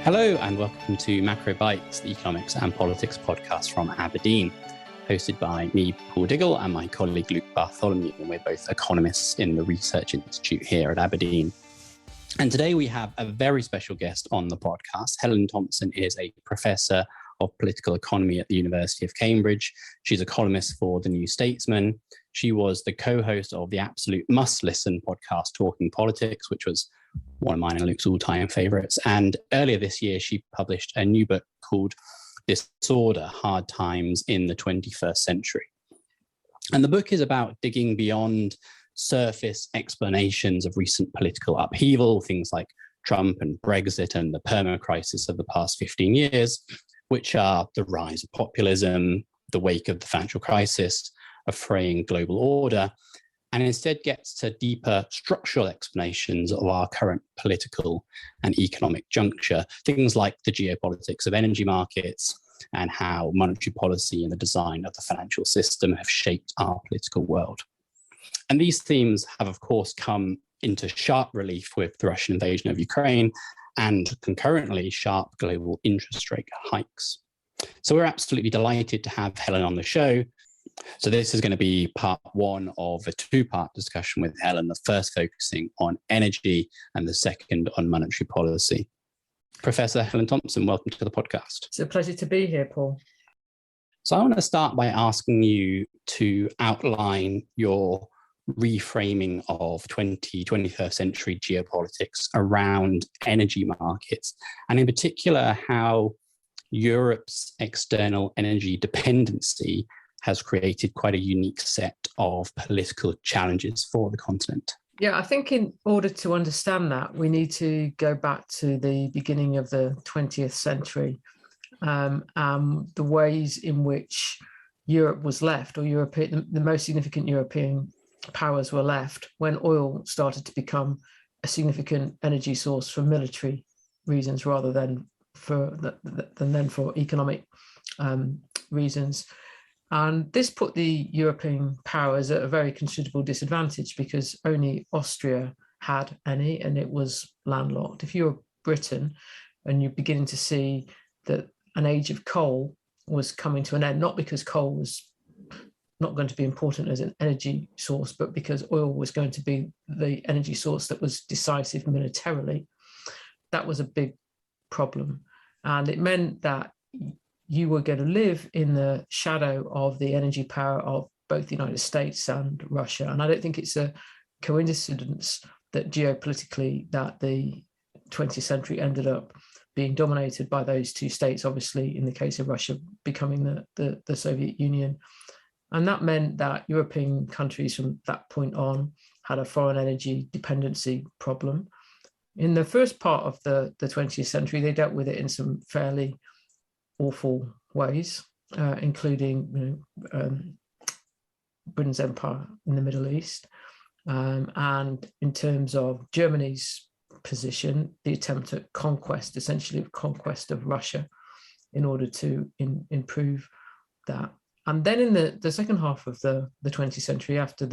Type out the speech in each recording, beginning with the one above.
Hello and welcome to Macro Bites, the economics and politics podcast from Aberdeen, hosted by me, Paul Diggle, and my colleague Luke Bartholomew, and we're both economists in the Research Institute here at Aberdeen. And today we have a very special guest on the podcast. Helen Thompson is a professor of political economy at the University of Cambridge. She's a columnist for The New Statesman. She was the co-host of the absolute must-listen podcast, Talking Politics, which was one of mine and Luke's all-time favourites. And earlier this year, she published a new book called Disorder: Hard Times in the 21st Century. And the book is about digging beyond surface explanations of recent political upheaval, things like Trump and Brexit and the perma-crisis of the past 15 years, which are the rise of populism, the wake of the financial crisis, a fraying global order, and instead gets to deeper structural explanations of our current political and economic juncture, things like the geopolitics of energy markets and how monetary policy and the design of the financial system have shaped our political world. And these themes have, of course, come into sharp relief with the Russian invasion of Ukraine and concurrently sharp global interest rate hikes. So we're absolutely delighted to have Helen on the show. So this is going to be part one of a two-part discussion with Helen, the first focusing on energy and the second on monetary policy. Professor Helen Thompson, welcome to the podcast. It's a pleasure to be here, Paul. So I want to start by asking you to outline your reframing of 21st century geopolitics around energy markets, and in particular, how Europe's external energy dependency has created quite a unique set of political challenges for the continent. Yeah, I think in order to understand that, we need to go back to the beginning of the 20th century, the ways in which Europe was left, or the most significant European powers were left when oil started to become a significant energy source for military reasons rather than for economic reasons. And this put the European powers at a very considerable disadvantage because only Austria had any, and it was landlocked. If you were Britain and you're beginning to see that an age of coal was coming to an end, not because coal was not going to be important as an energy source, but because oil was going to be the energy source that was decisive militarily, that was a big problem. And it meant that you were going to live in the shadow of the energy power of both the United States and Russia. And I don't think it's a coincidence that geopolitically that the 20th century ended up being dominated by those two states, obviously in the case of Russia becoming the Soviet Union. And that meant that European countries from that point on had a foreign energy dependency problem. In the first part of the 20th century, they dealt with it in some fairly awful ways, including Britain's empire in the Middle East. And in terms of Germany's position, the attempt at conquest, essentially conquest of Russia in order to improve that. And then in the second half of the 20th century, after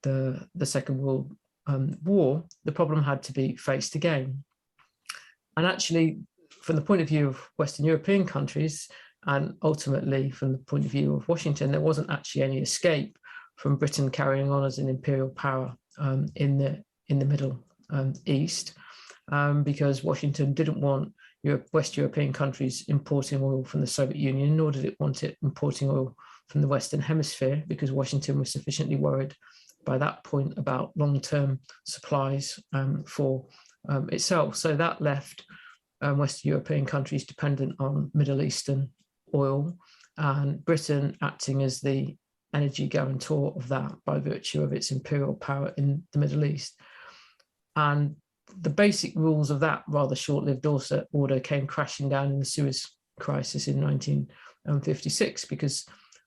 the Second World War, the problem had to be faced again. And actually, from the point of view of Western European countries, and ultimately from the point of view of Washington, there wasn't actually any escape from Britain carrying on as an imperial power in the Middle East, because Washington didn't want West European countries importing oil from the Soviet Union, nor did it want it importing oil from the Western Hemisphere, because Washington was sufficiently worried by that point about long-term supplies for itself. So that left Western European countries dependent on Middle Eastern oil, and Britain acting as the energy guarantor of that by virtue of its imperial power in the Middle East. And the basic rules of that rather short-lived order came crashing down in the Suez Crisis in 1956, because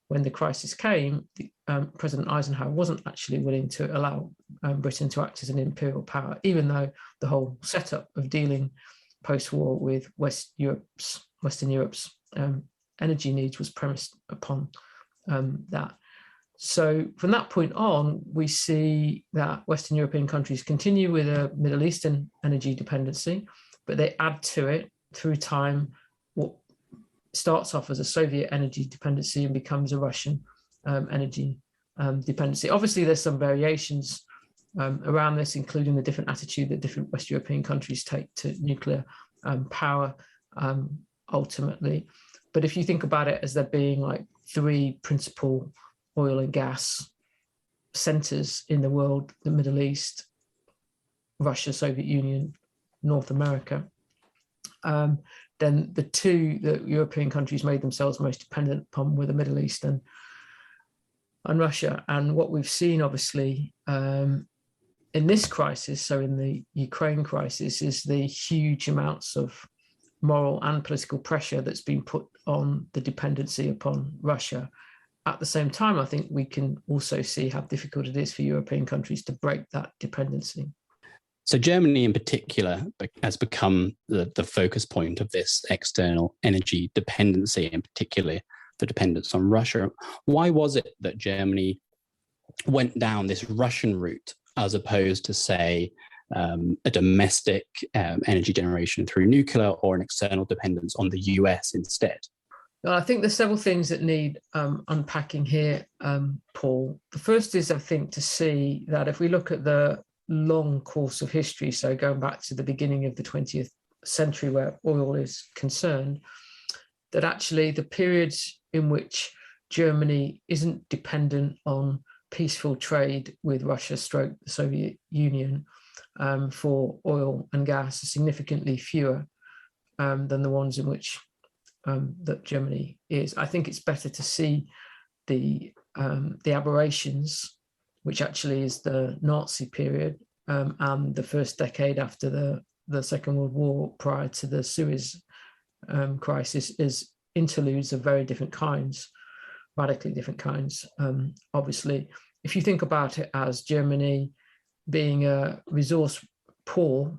when the crisis came, President Eisenhower wasn't actually willing to allow Britain to act as an imperial power, even though the whole setup of dealing post-war with Western Europe's energy needs was premised upon that. So from that point on, we see that Western European countries continue with a Middle Eastern energy dependency, but they add to it through time, what starts off as a Soviet energy dependency and becomes a Russian energy dependency. Obviously, there's some variations around this, including the different attitude that different West European countries take to nuclear power ultimately. But if you think about it as there being like three principal oil and gas centers in the world, the Middle East, Russia, Soviet Union, North America, then the two that European countries made themselves most dependent upon were the Middle East and Russia. And what we've seen, obviously, in this crisis, so in the Ukraine crisis, is the huge amounts of moral and political pressure that's been put on the dependency upon Russia. At the same time, I think we can also see how difficult it is for European countries to break that dependency. So Germany in particular has become the focus point of this external energy dependency, in particular the dependence on Russia. Why was it that Germany went down this Russian route as opposed to, say, a domestic energy generation through nuclear or an external dependence on the US instead? Well, I think there's several things that need unpacking here, Paul. The first is, I think, to see that if we look at the long course of history, so going back to the beginning of the 20th century where oil is concerned, that actually the periods in which Germany isn't dependent on peaceful trade with Russia stroke the Soviet Union for oil and gas are significantly fewer than the ones in which that Germany is. I think it's better to see the aberrations, which actually is the Nazi period and the first decade after the Second World War, prior to the Suez crisis, is interludes of very different kinds, radically different kinds. Obviously, if you think about it as Germany being resource poor,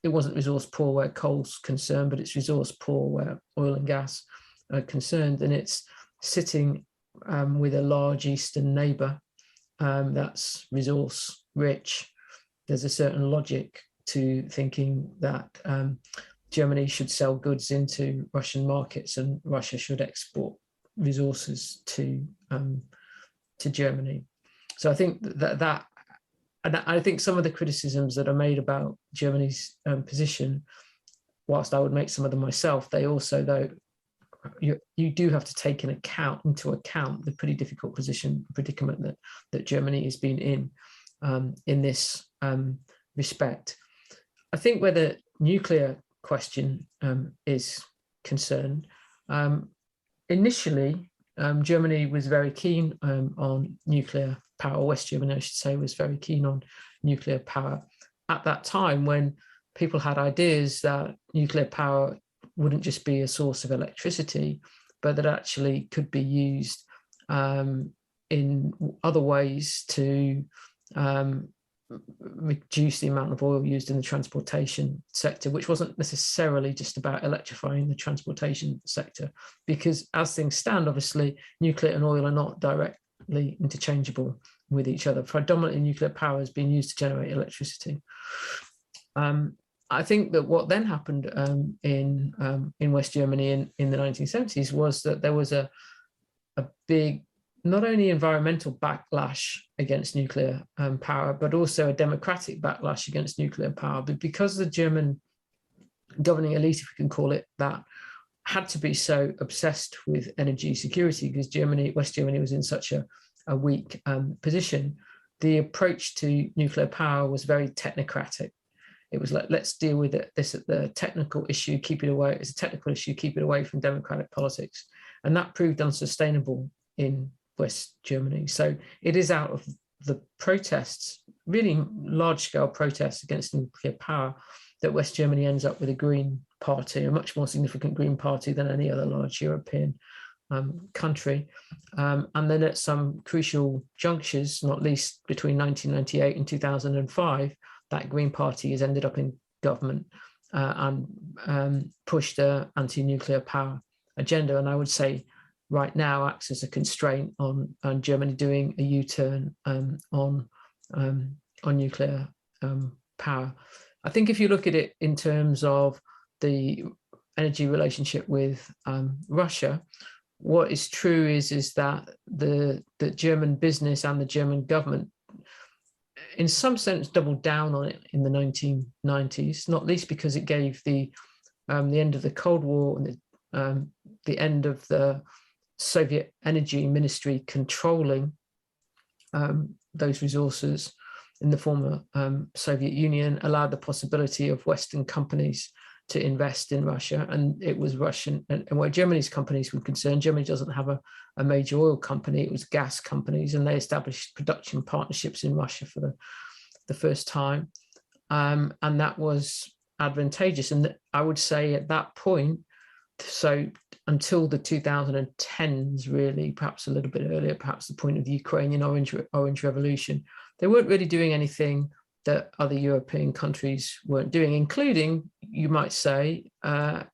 it wasn't resource poor where coal's concerned, but it's resource poor where oil and gas are concerned, and it's sitting with a large eastern neighbour that's resource rich. There's a certain logic to thinking that Germany should sell goods into Russian markets and Russia should export resources to Germany. So I think that and I think some of the criticisms that are made about Germany's position, whilst I would make some of them myself, they also, though, you do have to take into account the pretty difficult predicament that Germany has been in this respect. I think where the nuclear question is concerned, initially Germany was very keen on nuclear power. West Germany, I should say, was very keen on nuclear power at that time when people had ideas that nuclear power wouldn't just be a source of electricity, but that actually could be used in other ways to reduce the amount of oil used in the transportation sector, which wasn't necessarily just about electrifying the transportation sector, because as things stand, obviously, nuclear and oil are not directly interchangeable with each other. Predominantly, nuclear power is being used to generate electricity. I think that what then happened in West Germany in the 1970s was that there was a big, not only environmental backlash against nuclear power, but also a democratic backlash against nuclear power. But because the German governing elite, if we can call it that, had to be so obsessed with energy security, because West Germany was in such a weak position, the approach to nuclear power was very technocratic. It was like, let's deal with the technical issue, keep it away. It's a technical issue, keep it away from democratic politics. And that proved unsustainable in West Germany. So it is out of the protests, really large-scale protests against nuclear power, that West Germany ends up with a Green Party, a much more significant Green Party than any other large European country. And then at some crucial junctures, not least between 1998 and 2005, that Green Party has ended up in government and pushed an anti-nuclear power agenda. And I would say right now acts as a constraint on Germany doing a U-turn on nuclear power. I think if you look at it in terms of the energy relationship with Russia, what is true is that the German business and the German government, in some sense, doubled down on it in the 1990s, not least because it gave the end of the Cold War and the end of the Soviet energy ministry controlling those resources in the former Soviet Union, allowed the possibility of Western companies to invest in Russia. And it was Russian, and where Germany's companies were concerned, Germany doesn't have a major oil company, it was gas companies, and they established production partnerships in Russia for the first time. And that was advantageous. And I would say at that point, so until the 2010s, really, perhaps a little bit earlier, perhaps the point of the Ukrainian Orange Revolution, they weren't really doing anything that other European countries weren't doing, including, you might say, that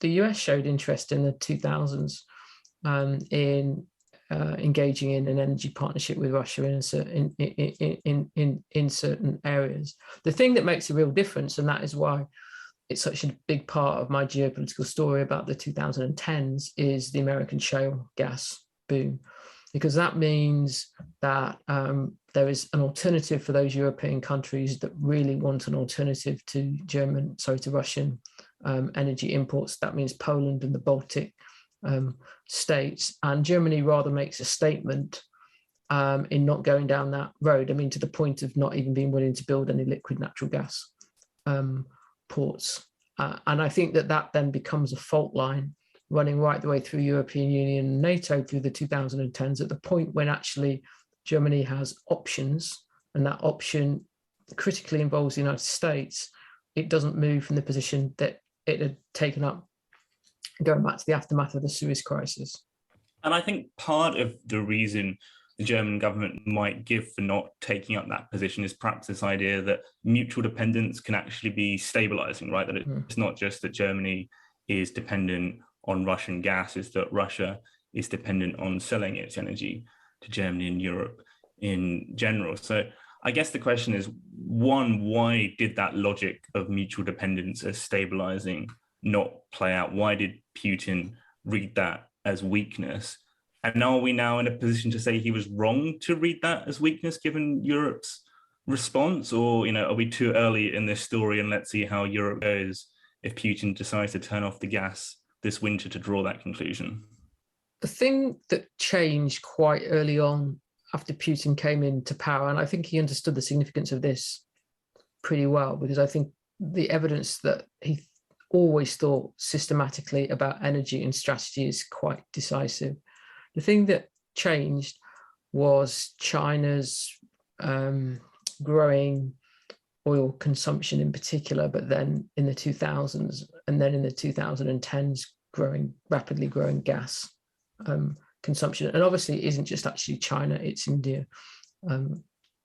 the US showed interest in the 2000s in engaging in an energy partnership with Russia in certain areas. The thing that makes a real difference, and that is why it's such a big part of my geopolitical story about the 2010s, is the American shale gas boom, because that means that there is an alternative for those European countries that really want an alternative to Russian energy imports. That means Poland and the Baltic states. And Germany rather makes a statement in not going down that road. I mean, to the point of not even being willing to build any liquid natural gas ports. And I think that then becomes a fault line running right the way through European Union and NATO through the 2010s, at the point when actually Germany has options, and that option critically involves the United States. It doesn't move from the position that it had taken up going back to the aftermath of the Suez crisis. And I think part of the reason the German government might give for not taking up that position is perhaps this idea that mutual dependence can actually be stabilizing, right? That it's not just that Germany is dependent on Russian gas, is that Russia is dependent on selling its energy to Germany and Europe in general. So I guess the question is, one, why did that logic of mutual dependence as stabilizing not play out? Why did Putin read that as weakness? And are we now in a position to say he was wrong to read that as weakness given Europe's response? Or, are we too early in this story and let's see how Europe goes if Putin decides to turn off the gas this winter to draw that conclusion? The thing that changed quite early on after Putin came into power, and I think he understood the significance of this pretty well, because I think the evidence that he always thought systematically about energy and strategy is quite decisive. The thing that changed was China's growing oil consumption in particular, but then in the 2000s and then in the 2010s, rapidly growing gas consumption. And obviously it isn't just actually China, it's India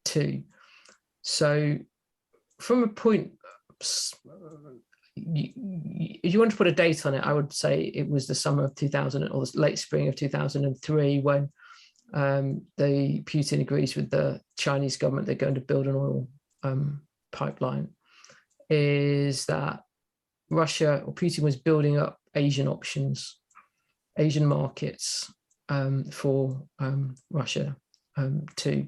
too. So from a point, if you want to put a date on it, I would say it was the summer of 2000 or the late spring of 2003 when the Putin agrees with the Chinese government they're going to build an oil pipeline, is that Russia or Putin was building up Asian options, Asian markets for Russia too.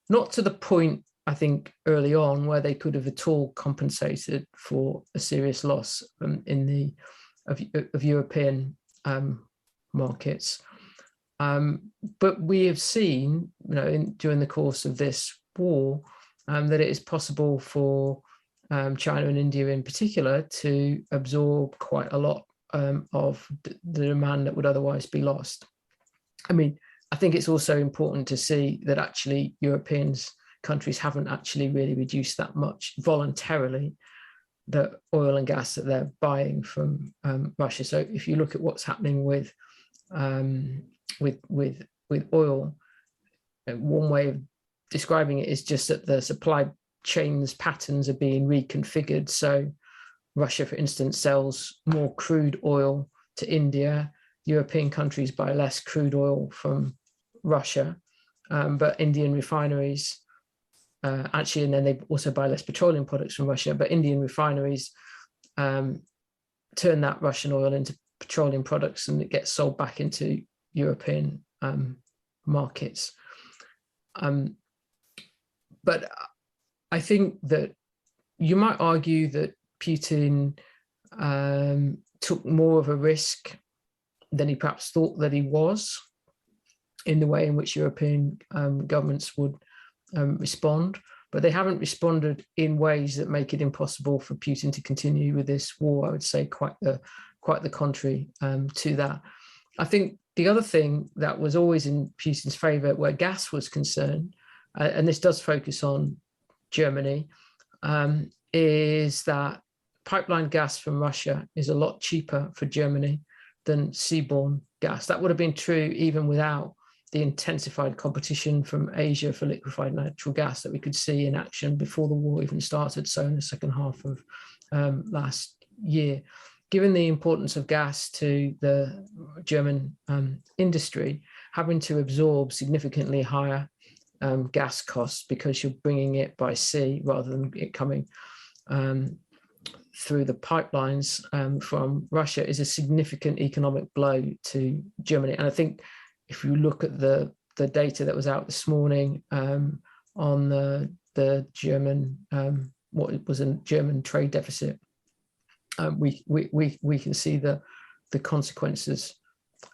Not to the point, I think, early on where they could have at all compensated for a serious loss of European markets. But we have seen, during the course of this war, that it is possible for China and India in particular to absorb quite a lot of the demand that would otherwise be lost. I mean, I think it's also important to see that actually countries haven't actually really reduced that much voluntarily the oil and gas that they're buying from Russia. So if you look at what's happening with oil, one way of describing it is just that the supply chains patterns are being reconfigured. So Russia, for instance, sells more crude oil to India. European countries buy less crude oil from Russia, but Indian refineries and then they also buy less petroleum products from Russia, but Indian refineries turn that Russian oil into petroleum products, and it gets sold back into European markets. But I think that you might argue that Putin took more of a risk than he perhaps thought that he was in the way in which European governments would respond. But they haven't responded in ways that make it impossible for Putin to continue with this war. I would say quite the contrary to that. I think the other thing that was always in Putin's favor where gas was concerned, and this does focus on Germany, is that pipeline gas from Russia is a lot cheaper for Germany than seaborne gas. That would have been true even without the intensified competition from Asia for liquefied natural gas that we could see in action before the war even started, so in the second half of last year. Given the importance of gas to the German industry, having to absorb significantly higher gas costs because you're bringing it by sea rather than it coming through the pipelines from Russia is a significant economic blow to Germany. And I think if you look at the data that was out this morning on the German, what was a German trade deficit, we can see the consequences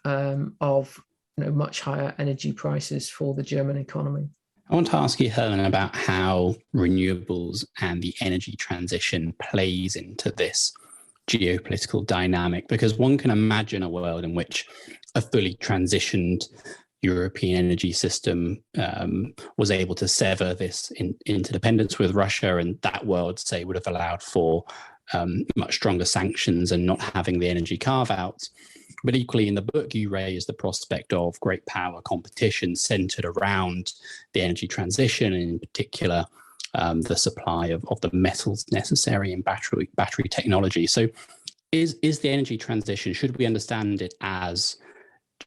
of much higher energy prices for the German economy. I want to ask you, Helen, about how renewables and the energy transition plays into this geopolitical dynamic, because one can imagine a world in which a fully transitioned European energy system was able to sever this interdependence with Russia, and that world, say, would have allowed for much stronger sanctions and not having the energy carve-outs. But equally, in the book, you raise the prospect of great power competition centered around the energy transition, and in particular, the supply of the metals necessary in battery technology. So is the energy transition, should we understand it as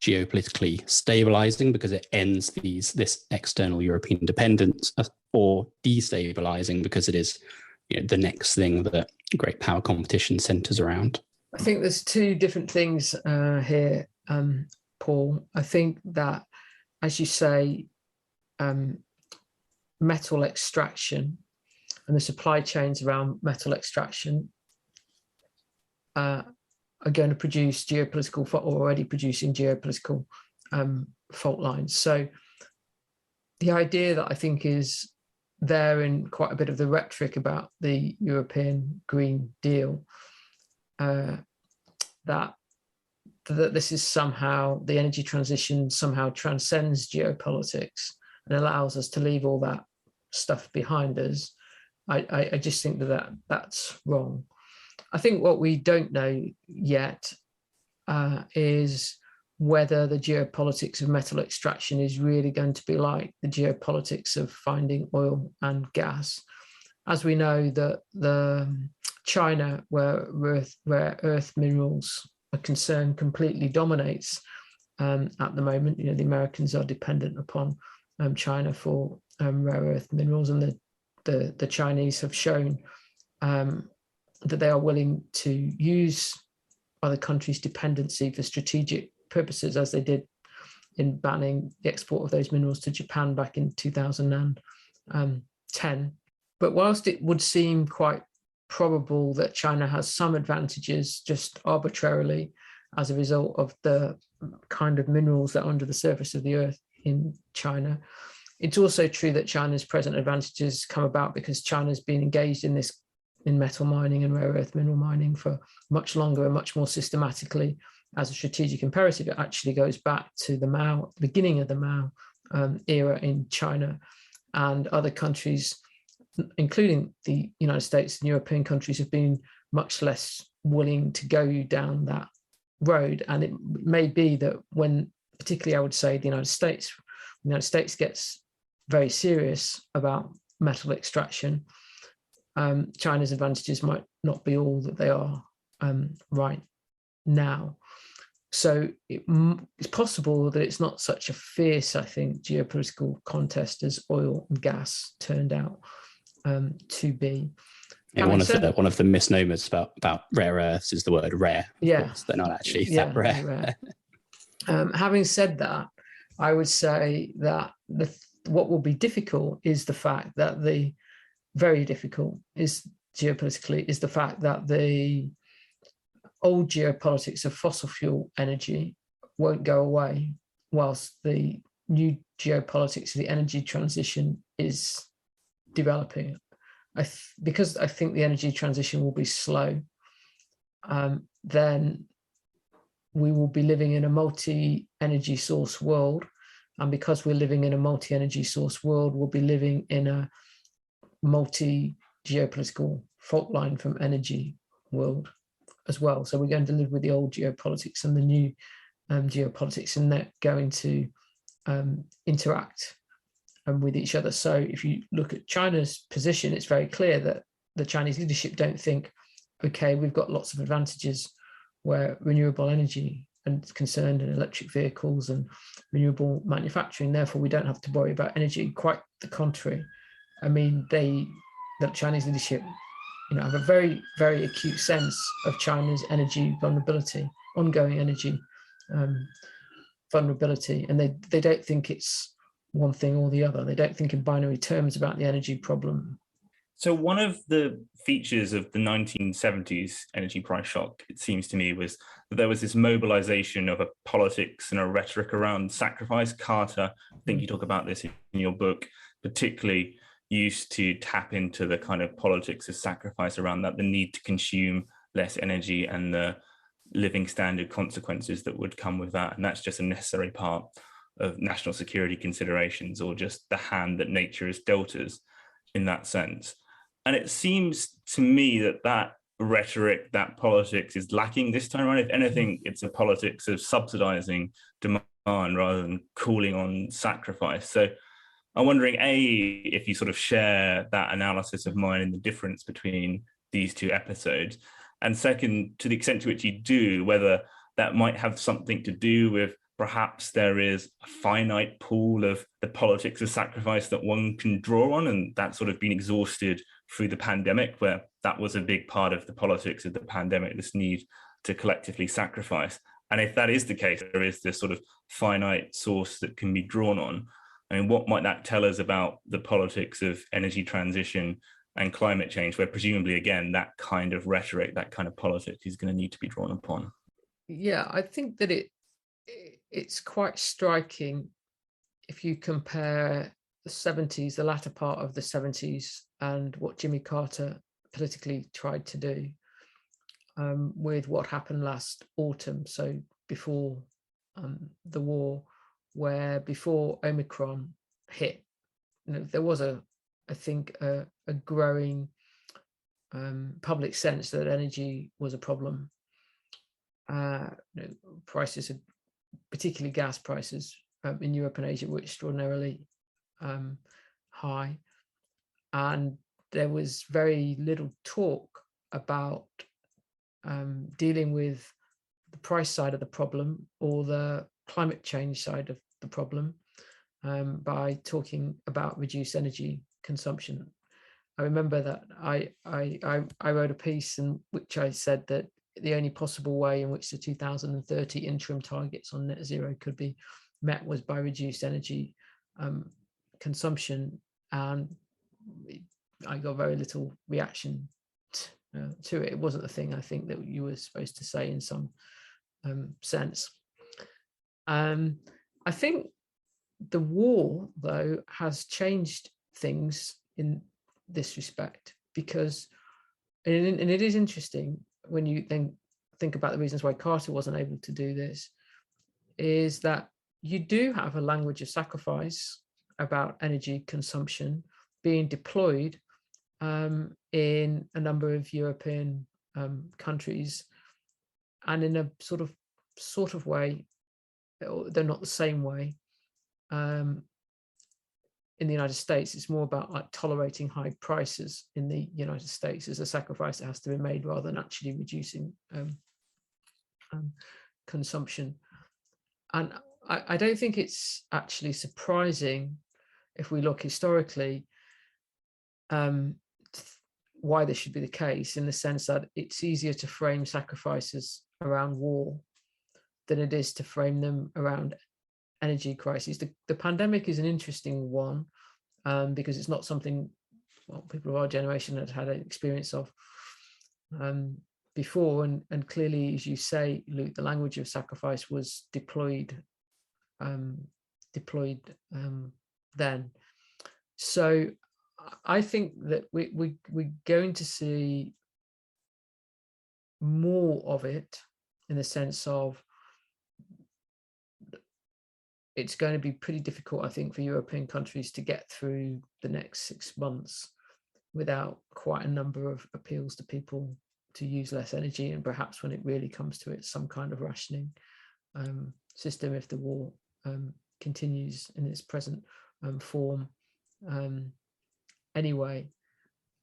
geopolitically stabilizing because it ends this external European dependence, or destabilizing because it is the next thing that great power competition centers around? I think there's two different things here, Paul. I think that, as you say, metal extraction and the supply chains around metal extraction are going to produce geopolitical, or already producing geopolitical fault lines. So the idea that I think is there in quite a bit of the rhetoric about the European Green Deal, that this is somehow, the energy transition somehow transcends geopolitics and allows us to leave all that stuff behind us. I just think that's wrong. I think what we don't know yet is whether the geopolitics of metal extraction is really going to be like the geopolitics of finding oil and gas. As we know, the China, where rare earth minerals are concerned, completely dominates at the moment. The Americans are dependent upon China for rare earth minerals, and the Chinese have shown that they are willing to use other countries' dependency for strategic purposes, as they did in banning the export of those minerals to Japan back in 2010. But whilst it would seem quite probable that China has some advantages just arbitrarily as a result of the kind of minerals that are under the surface of the earth in China, it's also true that China's present advantages come about because China's been engaged in metal mining and rare earth mineral mining for much longer and much more systematically as a strategic imperative. It actually goes back to the beginning of the Mao era in China, and other countries, including the United States and European countries, have been much less willing to go down that road. And it may be that when, particularly I would say, the United States gets very serious about metal extraction, China's advantages might not be all that they are right now. So it's possible that it's not such a fierce, I think, geopolitical contest as oil and gas turned out to be. Yeah, one of the misnomers about rare earths is the word rare. Yeah, they're not actually that rare. Having said that, I would say that what will be difficult is the fact that very difficult is geopolitically is the fact that the old geopolitics of fossil fuel energy won't go away, whilst the new geopolitics of the energy transition is developing. Because I think the energy transition will be slow, then we will be living in a multi-energy source world. And because we're living in a multi-energy source world, we'll be living in a multi-geopolitical fault line from energy world as well. So we're going to live with the old geopolitics and the new geopolitics, and they're going to interact with each other. So if you look at China's position, it's very clear that the Chinese leadership don't think, okay, we've got lots of advantages where renewable energy and concerned in electric vehicles and renewable manufacturing, therefore we don't have to worry about energy. Quite the contrary. I mean, the Chinese leadership, have a very, very acute sense of China's energy vulnerability, ongoing energy vulnerability, and they don't think it's one thing or the other. They don't think in binary terms about the energy problem. So one of the features of the 1970s energy price shock, it seems to me, was that there was this mobilization of a politics and a rhetoric around sacrifice. Carter, I think you talk about this in your book, particularly used to tap into the kind of politics of sacrifice around that, the need to consume less energy and the living standard consequences that would come with that. And that's just a necessary part of national security considerations, or just the hand that nature has dealt us in that sense. And it seems to me that rhetoric, that politics is lacking this time around. If anything, it's a politics of subsidizing demand rather than calling on sacrifice. So I'm wondering, if you sort of share that analysis of mine and the difference between these two episodes, and second, to the extent to which you do, whether that might have something to do with perhaps there is a finite pool of the politics of sacrifice that one can draw on, and that's sort of been exhausted through the pandemic, where that was a big part of the politics of the pandemic, this need to collectively sacrifice. And if that is the case, there is this sort of finite source that can be drawn on. I mean, what might that tell us about the politics of energy transition and climate change, where presumably, again, that kind of rhetoric, that kind of politics is going to need to be drawn upon? Yeah, I think that it's quite striking if you compare the 70s, the latter part of the 70s, and what Jimmy Carter politically tried to do with what happened last autumn, so before the war, where before Omicron hit, there was I think a growing public sense that energy was a problem. Prices, particularly gas prices in Europe and Asia, were extraordinarily high, and there was very little talk about dealing with the price side of the problem or the climate change side of the problem by talking about reduced energy consumption. I remember that I wrote a piece in which I said that the only possible way in which the 2030 interim targets on net zero could be met was by reduced energy consumption, and I got very little reaction to it. It wasn't the thing I think that you were supposed to say in some sense. I think the war, though, has changed things in this respect, because, and it is interesting when you then think about the reasons why Carter wasn't able to do this, is that you do have a language of sacrifice about energy consumption being deployed in a number of European countries, and in a sort of way, they're not the same way. In the United States, it's more about like tolerating high prices in the United States as a sacrifice that has to be made, rather than actually reducing consumption. And I don't think it's actually surprising, if we look historically, why this should be the case, in the sense that it's easier to frame sacrifices around war than it is to frame them around energy crises. The pandemic is an interesting one because it's not something people of our generation had an experience of before, and clearly, as you say, Luke, the language of sacrifice was deployed then. So I think that we're going to see more of it, in the sense of it's going to be pretty difficult, I think, for European countries to get through the next 6 months without quite a number of appeals to people to use less energy, and perhaps when it really comes to it, some kind of rationing system if the war continues in its present form anyway.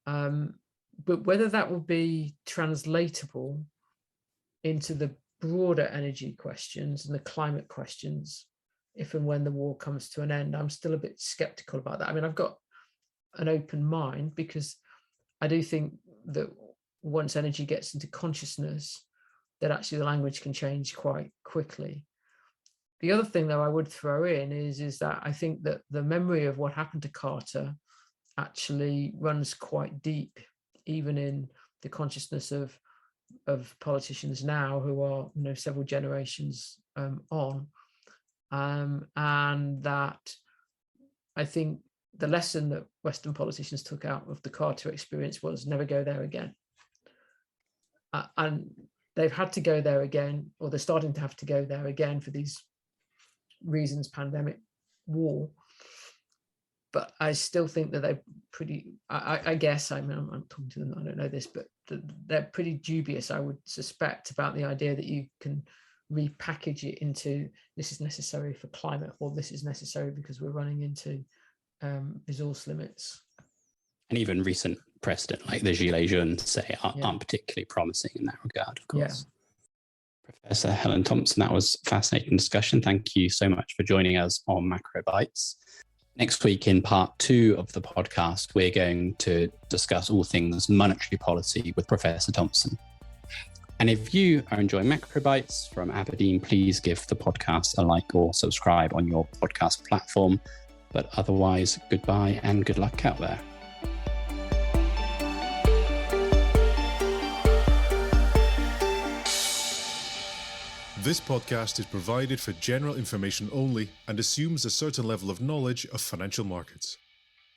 But whether that will be translatable into the broader energy questions and the climate questions, if and when the war comes to an end, I'm still a bit skeptical about that. I mean, I've got an open mind, because I do think that once energy gets into consciousness, that actually the language can change quite quickly. The other thing, though, I would throw in is that I think that the memory of what happened to Carter actually runs quite deep, even in the consciousness of politicians now who are, several generations on. And that I think the lesson that Western politicians took out of the Carter experience was never go there again. And they've had to go there again, or they're starting to have to go there again for these reasons: pandemic, war. But I still think that they're pretty, I guess, I'm talking to them, I don't know this, but they're pretty dubious, I would suspect, about the idea that you can repackage it into this is necessary for climate, or this is necessary because we're running into resource limits. And even recent precedent like the Gilets jaunes say aren't particularly promising in that regard, of course. Yeah. Professor Helen Thompson, that was a fascinating discussion. Thank you so much for joining us on Macro Bites. Next week, in part 2 of the podcast, we're going to discuss all things monetary policy with Professor Thompson. And if you are enjoying Macro Bites from Aberdeen, please give the podcast a like or subscribe on your podcast platform. But otherwise, goodbye and good luck out there. This podcast is provided for general information only and assumes a certain level of knowledge of financial markets.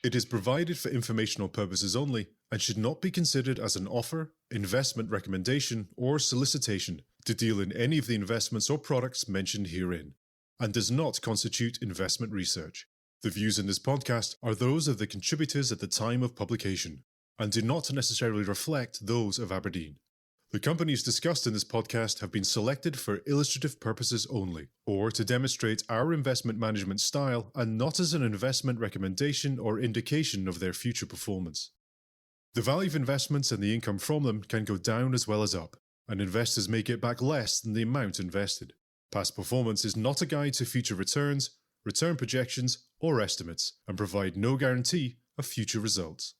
It is provided for informational purposes only and should not be considered as an offer, investment recommendation, or solicitation to deal in any of the investments or products mentioned herein, and does not constitute investment research. The views in this podcast are those of the contributors at the time of publication and do not necessarily reflect those of Aberdeen. The companies discussed in this podcast have been selected for illustrative purposes only, or to demonstrate our investment management style and not as an investment recommendation or indication of their future performance. The value of investments and the income from them can go down as well as up, and investors may get back less than the amount invested. Past performance is not a guide to future returns, return projections, or estimates, and provide no guarantee of future results.